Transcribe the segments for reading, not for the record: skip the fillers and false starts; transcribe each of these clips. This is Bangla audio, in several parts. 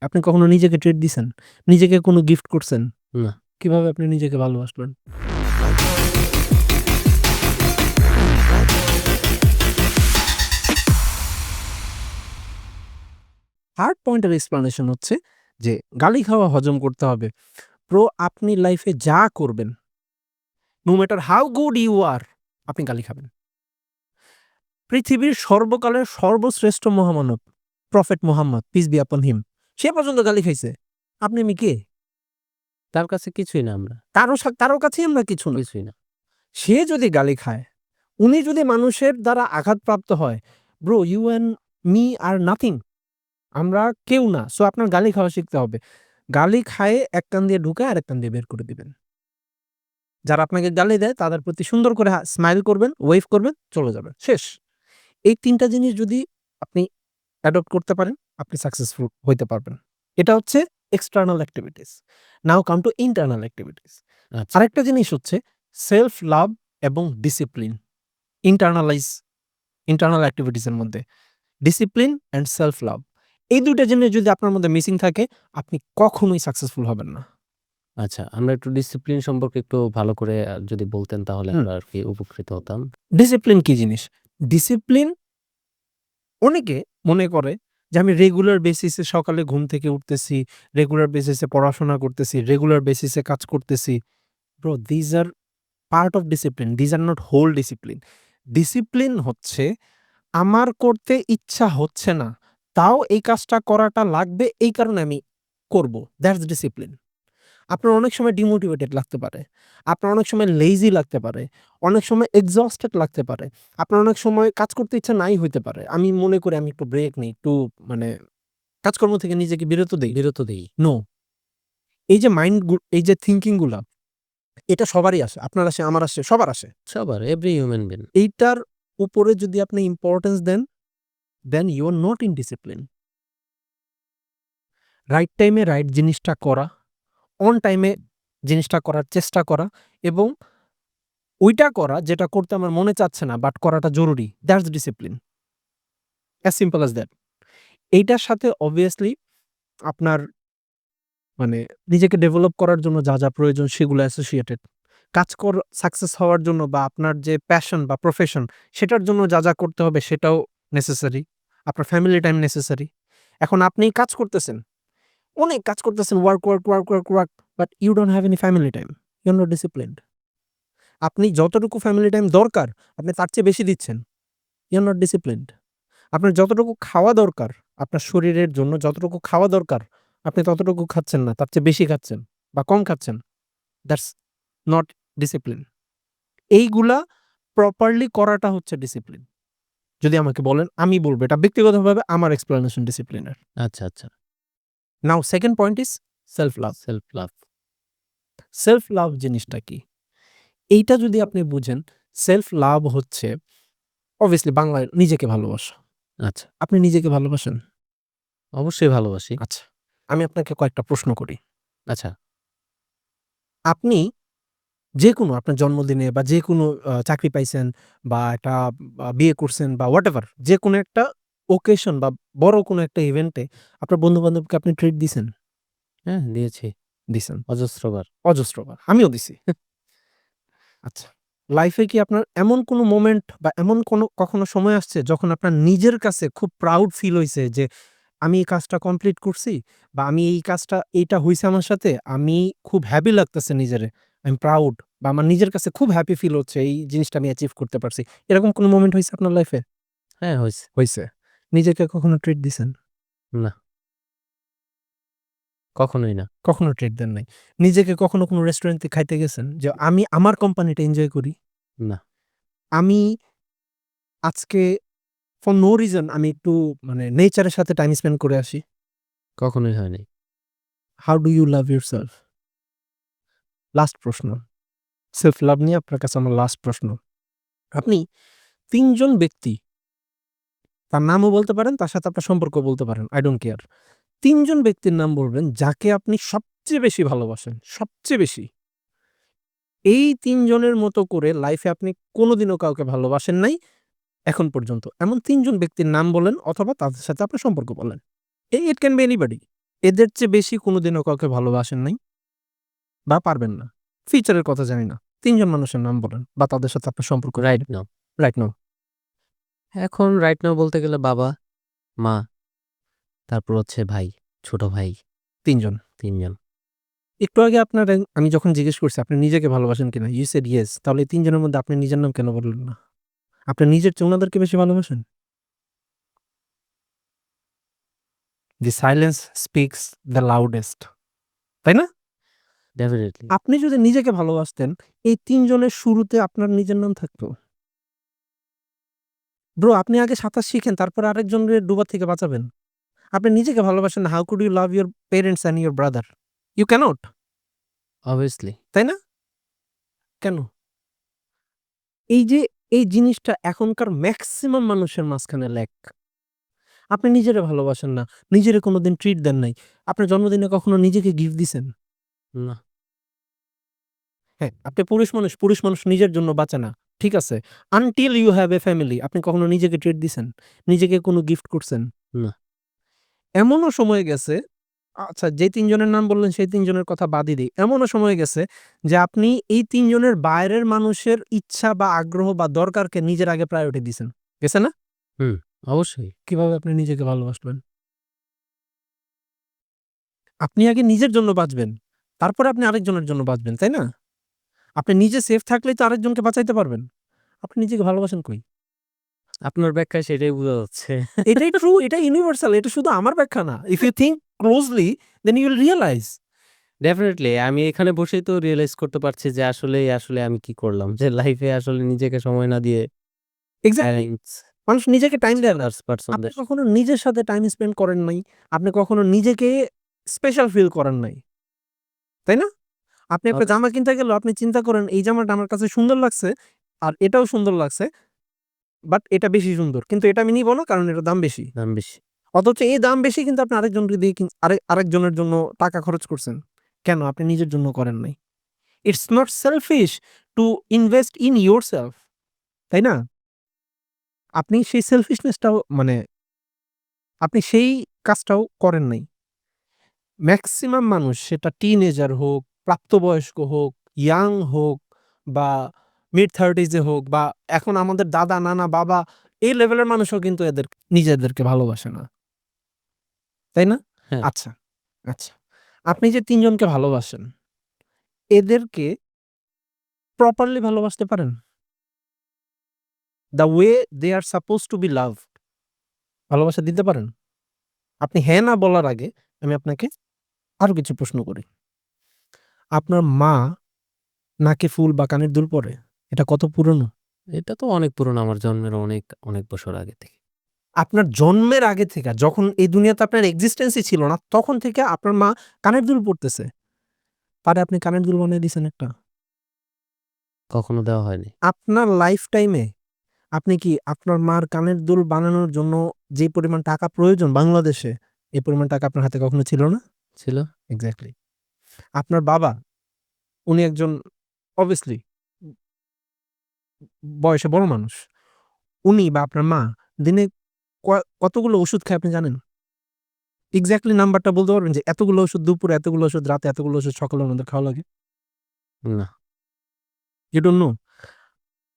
আপনি কখনো নিজেকে ট্রিট দিছেন? নিজেকে কোনো গিফট করছেন? না। কিভাবে আপনি নিজেকে ভালোবাসলেন? থার্ড পয়েন্টের এক্সপ্লানেশন হচ্ছে যে গালি খাওয়া হজম করতে হবে। ব্রো আপনি লাইফে যা করবেন, no matter how good you are, আপনি গালি খাবেন। পৃথিবীর সর্বকালের সর্বশ্রেষ্ঠ মহামানব প্রফেট মুহাম্মদ পিস বি আপন হিম, সে পর্যন্ত গালি খাইছে। আপনি আমি কে? তার কাছে কিছুই না আমরা। কারো কাছেই আমরা কিছু না। কিছুই না। সে যদি গালি খায়, উনি যদি মানুষের দ্বারা আঘাতপ্রাপ্ত হয়, bro you and me are nothing. আমরা কেউ না। সো আপনার গালি খাওয়া শিখতে হবে। গালি খায়ে এক কান দিয়ে ঢুকায় আরেক কান দিয়ে বের করে দিবেন। যারা আপনাকে গালি দেয় তাদের প্রতি সুন্দর করে স্মাইল করবেন, ওয়েভ করবেন, চলে যাবেন। শেষ। এই ৩ টা জিনিস যদি আপনি অ্যাডপ্ট করতে পারেন, আপনি সাকসেসফুল হইতে পারবেন। এটা হচ্ছে external activities. Now come to internal activities. আচ্ছা। আরেকটা জিনিস হচ্ছে সেলফ লাভ এবং ডিসিপ্লিন। ইন্টারনাল এক্টিভিটিস এর মধ্যে ডিসিপ্লিন অ্যান্ড সেলফ লাভ। এই ২ টা জিনিস যদি আপনার মধ্যে মিসিং থাকে, আপনি কখনোই সাকসেসফুল হবেন না। আচ্ছা, আমরা একটু ডিসিপ্লিন সম্পর্কে একটু ভালো করে যদি বলতেন তাহলে হুম। আমরা আরকি উপকৃত হতাম। ডিসিপ্লিন কি জিনিস? ডিসিপ্লিন অনেকে মনে করে যে আমি রেগুলার বেসিসে সকালে ঘুম থেকে উঠতেছি, রেগুলার বেসিসে পড়াশোনা করতেছি, রেগুলার বেসিসে কাজ করতেছি। Bro this are part of discipline. This are not whole discipline. Discipline হচ্ছে আমার করতে ইচ্ছা হচ্ছে না, তাও এই কাজটা করাটা লাগবে এই কারণে আমি করব। That's discipline. আপনার অনেক সময় ডিমোটিভেটেড লাগতে পারে। আপনার অনেক সময় লেজি লাগতে পারে। অনেক সময় এক্সহস্টেড লাগতে পারে। আপনার অনেক সময় কাজ করতে ইচ্ছা নাই হইতে পারে। আমি মনে করি আমি একটু ব্রেক নেই, একটু মানে কাজকর্ম থেকে নিজেকে বিরত দেই। বিরত দেই। নো। এই যে এই যে থিংকিং গুলা, এটা সবারই আসে। আপনার আসে, আমার আসে, সবার আসে। সবার এভরি হিউম্যান বিং। এইটার উপরে যদি আপনি ইম্পোর্টেন্স দেন, then you are not in discipline. Right টাইমে রাইট জিনিসটা করা, অন টাইমে জিনিসটা করার চেষ্টা করা এবং ওইটা করা যেটা করতে আমার মনে চাচ্ছে না বাট করাটা জরুরি। That's discipline. As simple as that. এইটার সাথে অবভিয়াসলি আপনার মানে নিজেকে ডেভেলপ করার জন্য যা প্রয়োজন সেগুলো অ্যাসোসিয়েটেড। সাকসেস হওয়ার জন্য বা আপনার যে প্যাশন বা প্রফেশন সেটার জন্য যা করতে হবে সেটাও নেসেসারি। আপনার ফ্যামিলি টাইম নেসেসারি। এখন আপনি কাজ করতেছেন, অনেক কাজ করতেছেন, work but you don't have any family time. You are not disciplined. আপনি যতটুকু ফ্যামিলি টাইম দরকার আপনি তার চেয়ে বেশি দিচ্ছেন। You are not disciplined. আপনার যতটুকু খাওয়া দরকার, আপনার শরীরের জন্য যতটুকু খাওয়া দরকার, আপনি ততটুকু খাচ্ছেন না, তার চেয়ে বেশি খাচ্ছেন বা কম খাচ্ছেন। That's not discipline. এইগুলা প্রপারলি করাটা হচ্ছে ডিসিপ্লিন। যদি আমাকে বলেন, আমি বলব এটা ব্যক্তিগতভাবে আমার এক্সপ্লানেশন ডিসিপ্লিনের। আচ্ছা, আচ্ছা। Now second point is self love. Self love. Self love জিনিসটা কি? এইটা যদি আপনি বুঝেন, সেলফ লাভ হচ্ছে অবভিয়াসলি বাংলায় নিজেকে ভালোবাসা। আচ্ছা। আপনি নিজেকে ভালোবাসেন? অবশ্যই ভালোবাসি। আচ্ছা। আমি আপনাকে কয়েকটা প্রশ্ন করি। আচ্ছা। আপনি যেকোনো আপনার জন্মদিনে বা যেকোনো চাকরি পাইছেন বা একটা বিয়ে করছেন বা হোয়াটএভার যেকোনো একটা ওকেশন বা বড় কোনো একটা ইভেন্টে আপনার বন্ধু-বান্ধবকে আপনি ট্রিট দিছেন? হ্যাঁ, দিয়েছি দিছেন। অজস্রবার। অজস্রবার। আমিও দিছি। আচ্ছা। লাইফে কি আপনার এমন কোনো মোমেন্ট বা এমন কোনো কখনো সময় আসছে যখন আপনার নিজের কাছে খুব প্রাউড ফিল হইছে যে আমি এই কাজটা কমপ্লিট করছি বা আমি এই কাজটা এইটা হইছে আমার সাথে, আমি খুব হ্যাপি লাগতেছে নিজেরে। আই এম প্রাউড বা আমার নিজের কাছে খুব হ্যাপি ফিল হচ্ছে এই জিনিসটা আমি অ্যাচিভ করতে পারছি। এরকম কোনো মোমেন্ট হইছে আপনার লাইফে? হ্যাঁ, হইছে। হইছে। নিজেকে কখনো ট্রিট দিছেন? না, কখনোই না। কখনো ট্রিট দেন নাই। নিজেকে কখনো কোনো রেস্টুরেন্টে খাইতে গেছেন যে আমি আমার কোম্পানিটা এনজয় করি। না, আমি আজকে ফর নো রিজন আমি একটু মানে নেচারের সাথে টাইম স্পেন্ড করে আসি। কখনোই হয়নি। How do you love yourself? Last প্রশ্ন। সেলফ লাভ নিয়ে আপনার কাছে আমার লাস্ট প্রশ্ন। আপনি ৩ জন ব্যক্তি, তার নামও বলতে পারেন, তার সাথে আপনার সম্পর্ক বলতে পারেন। I don't care. ৩ জন ব্যক্তির নাম বলবেন যাকে আপনি সবচেয়ে বেশি ভালোবাসেন, সবচেয়ে বেশি। এই ৩ জনের মতো করে লাইফে আপনি কোনোদিনও কাউকে ভালোবাসেন নাই এখন পর্যন্ত। এমন ৩ জন ব্যক্তির নাম বলেন অথবা তাদের সাথে আপনার সম্পর্ক বলেন। It can be anybody. এদের চেয়ে বেশি কোনোদিনও কাউকে ভালোবাসেন নাই বা পারবেন না। ফিউচারের কথা জানি না। ৩ জন মানুষের নাম বলেন বা তাদের সাথে আপনার সম্পর্ক রাইট নাও। Right now. এখন রাইট নাও বলতে গেলে বাবা, মা, তারপর হচ্ছে ভাই, ছোট ভাই ৩ জন। ৩ জন। একটু আগে আমি যখন জিজ্ঞেস করছি আপনি নিজেকে ভালোবাসেন কিনা? You said yes. তাহলে এই ৩ জনের মধ্যে আপনি নিজের নাম কেন বললেন না? আপনি নিজের চেয়ে উনাদেরকে বেশি ভালোবাসেন? The silence speaks the loudest. তাই না? ডেফিনিটলি। আপনি যদি নিজেকে ভালোবাসতেন, এই ৩ জনের শুরুতে আপনার নিজের নাম থাকতো। ব্রো আপনি আগে সাঁতার শিখেন তারপরে আরেকজনের ডুবা থেকে বাঁচাবেন। আপনি নিজেকে ভালোবাসেন না। How could you love your parents and your brother? You cannot. Obviously. তাই না? কেন? এই যে এই জিনিসটা এখনকার মেক্সিমাম মানুষের মাঝখানে ল্যাক। আপনি নিজেরে ভালোবাসেন না। নিজেরে কোনোদিন ট্রিট দেন নাই। আপনার জন্মদিনে কখনো নিজেকে গিফট দিছেন? না। হ্যাঁ, আপনি পুরুষ মানুষ নিজের জন্য বাঁচে না। ঠিক আছে। Until you have a family আপনি কখনো নিজেকে ট্রিট দিছেন? নিজেকে কোনো গিফট করছেন? না। এমনও সময় গেছে আচ্ছা যে ৩ জনের নাম বললেন সেই ৩ জনের কথা বাদই দেই। এমনও সময় গেছে যে আপনি এই ৩ জনের বাইরের মানুষের ইচ্ছা বা আগ্রহ বা দরকারকে নিজের আগে প্রায়োরিটি দিছেন। গেছে না? হুম, অবশ্যই। কিভাবে আপনি নিজেকে ভালোবাসবেন? আপনি আগে নিজের জন্য বাঁচবেন। তারপরে আপনি আরেকজনের জন্য বাঁচবেন, তাই না? আপনি নিজে সেফ থাকলেই তো আরেকজনকে বাঁচাইতে পারবেন। আপনি নিজেকে ভালোবাসেন কই? আপনার ব্যাখ্যায় সেটাই বোঝা যাচ্ছে। এটাই ট্রু, এটা ইউনিভার্সাল। এটা শুধু আমার ব্যাখ্যা না। If you think closely then you will realise. Definitely আমি এখানে বসেই তো রিয়ালাইজ করতে পারছি যে আসলে আমি কি করলাম? যে লাইফে আসলে নিজেকে সময় না দিয়ে এক্সাক্টলি। প্যারেন্টস, মানুষ নিজেকে টাইম দেয় না। আদার্স আপনি পারসনদের। কখনো নিজের সাথে টাইম স্পেন্ড করেন নাই। আপনি কখনো নিজেকে স্পেশাল ফিল করেন নাই। তাই না? আপনি একটা অবশ্যই। জামা কিনতে গেলেও আপনি চিন্তা করেন এই জামাটা আমার কাছে সুন্দর লাগছে আর এটাও সুন্দর লাগছে। বাট এটা বেশি সুন্দর। কিন্তু এটা আমি নিবো না কারণ এটার দাম বেশি। দাম বেশি। অথচ এই দাম বেশি কিন্তু আপনি আরেকজনকে দিয়ে আরেকজনের জন্য টাকা খরচ করছেন। কেন? আপনি নিজের জন্য করেন নাই। It's not selfish to invest in yourself. তাই না? আপনি সেই সেলফিশনেসটাও মানে আপনি সেই কাজটাও করেন নাই। মেক্সিমাম মানুষ সেটা টিনেজার হোক, প্রাপ্তবয়স্ক হোক, ইয়াং হোক বা মিড 30s এ হোক বা এখন আমাদের দাদা, নানা, বাবা এই লেভেলের মানুষও কিন্তু নিজেদেরকে ভালোবাসে না। তাই না? হ্যাঁ, আচ্ছা, আচ্ছা। আপনি যে ৩ জনকে ভালোবাসেন, এদেরকে প্রপারলি ভালোবাসতে পারেন? The way they are supposed to be loved ভালোবাসা দিতে পারেন? আপনি হ্যাঁ, না বলার আগে আমি আপনাকে আরো কিছু প্রশ্ন করি। আপনার মা নাকে ফুল বা কানের দুল পরে? এটা কত পুরনো? এটা তো অনেক পুরনো আমার জন্মের অনেক বছর আগে থেকে। আপনার জন্মের আগে থেকে যখন এই দুনিয়াতে আপনার এক্সিস্টেন্সই ছিল না, তখন থেকে আপনার মা কানের দুল পরতেছে। পারে আপনি কানের দুল বানায় দিছেন একটা? কখনো দেওয়া হয়নি। আপনার লাইফ টাইমে আপনি কি আপনার মার কানের দুল বানানোর জন্য যে পরিমাণ টাকা প্রয়োজন বাংলাদেশে, এই পরিমাণ টাকা আপনার হাতে কখনো ছিল না? ছিল? এক্সাক্টলি। আপনার বাবা, উনি একজন obviously বয়সে বড় মানুষ। উনি বা আপনার মা দিনে কতগুলো ওষুধ খায় আপনি জানেন? এক্সাক্টলি নাম্বারটা বলতে পারবেন যে এতগুলো ওষুধ দুপুরে, এতগুলো ওষুধ রাতে, এতগুলো ওষুধ সকালে উনাদের খাওয়া লাগে? না। You don't know?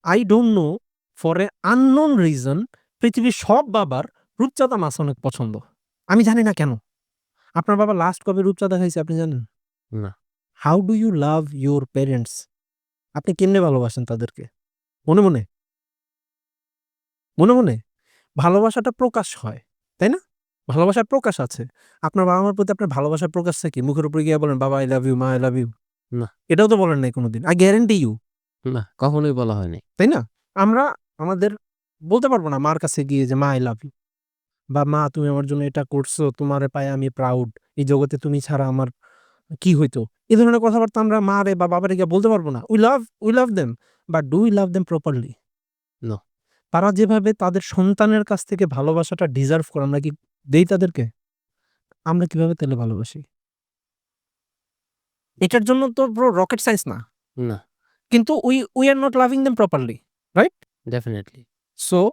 I don't know for a unknown reason পৃথিবীর সব বাবার রূপচাঁদা মাছ অনেক পছন্দ। আমি জানি না কেন? আপনার বাবা লাস্ট কবে রূপচাঁদা খাইছে আপনি জানেন? না। How do you love your parents? আপনি কেমনে ভালোবাসেন তাদেরকে? মনে, মনে? মনে, মনে? ভালোবাসাটা প্রকাশ হয়। তাই না? ভালোবাসার প্রকাশ আছে। আপনার বাবা-মার প্রতি আপনার ভালোবাসার প্রকাশটা কি? মুখের উপরে গিয়ে বলেন, "বাবা I love you, মা I love you." না। এটাও তো বলেন নাই কোনদিন। I guarantee you, না, কখনোই বলা হয়নি। তাই না? আমরা আমাদের বলতে পারব না মার কাছে গিয়ে যে, "মা I love you" বা "মা তুমি আমার জন্য এটা করছো, তোমারে পায়ে আমি প্রাউড। এই জগতে তুমি ছাড়া আমার কি হইতো?" এই ধরনের কথাবার্তা আমরা মারে বা বাবারে গিয়ে বলতে পারব না। We love them, but do we love them properly? No. তারা যেভাবে তাদের সন্তানের কাছ থেকে ভালোবাসাটা ডিজার্ভ করে আমরা কি দেই তাদেরকে? আমরা কিভাবে তাহলে ভালোবাসি? এটার জন্য তো ব্রো রকেট সায়েন্স না। না। কিন্তু we are not loving them properly, right? Definitely. So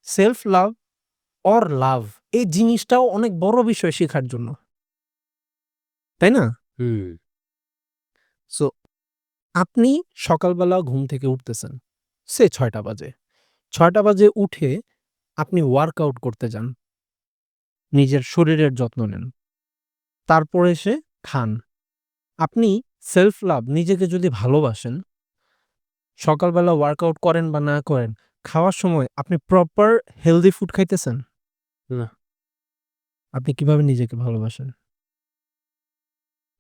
self love or love এই জিনিসটাও অনেক বড় বিষয় শেখার জন্য। তাই না? হুম, সো আপনি সকালবেলা ঘুম থেকে উঠতেছেন, সে ৬ঃ০০ বাজে। ৬ঃ০০ বাজে উঠে আপনি ওয়ার্কআউট করতে যান। নিজের শরীরের যত্ন নেন। তারপর এসে খান। আপনি সেলফ লাভ নিজেকে যদি ভালোবাসেন, সকালবেলা ওয়ার্কআউট করেন বা না করেন, খাওয়ার সময় আপনি প্রপার হেলথি ফুড খাইতেছেন? না, আপনি কিভাবে নিজেকে ভালোবাসেন?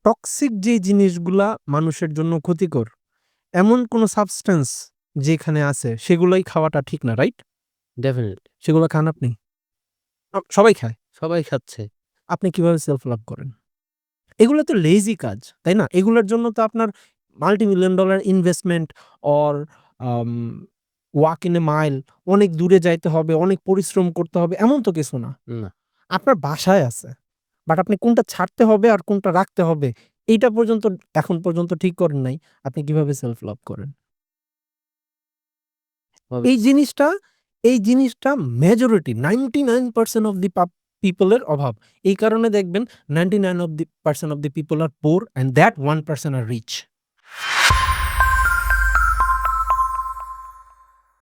টক্সিক যে জিনিসগুলা মানুষের জন্য ক্ষতিকর, এমন কোনো সাবস্টেন্স যেখানে আছে সেগুলাই খাওয়াটা ঠিক না, রাইট? ডেফিনিটলি। সেগুলো খান আপনি? সবাই খায়। সবাই খাচ্ছে। আপনি কিভাবে সেলফ লাভ করেন? এগুলো তো লেজি কাজ, তাই না? এগুলোর জন্য তো আপনার multimillion dollar investment or um walk in a mile, অনেক দূরে যাইতে হবে, অনেক পরিশ্রম করতে হবে, এমন তো কিছু না। না, আপনার বাসায় আছে। বাট আপনি কোনটা ছাড়তে হবে আর কোনটা রাখতে হবে, এইটা পর্যন্ত এখন পর্যন্ত ঠিক করেন নাই। আপনি কিভাবে সেলফ লাভ করেন? হবে এই জিনিসটা এই জিনিসটা মেজরিটি 99% অফ দি পিপল এর অভাব। এই কারণে দেখবেন 99% of the people are poor and that 1% are rich.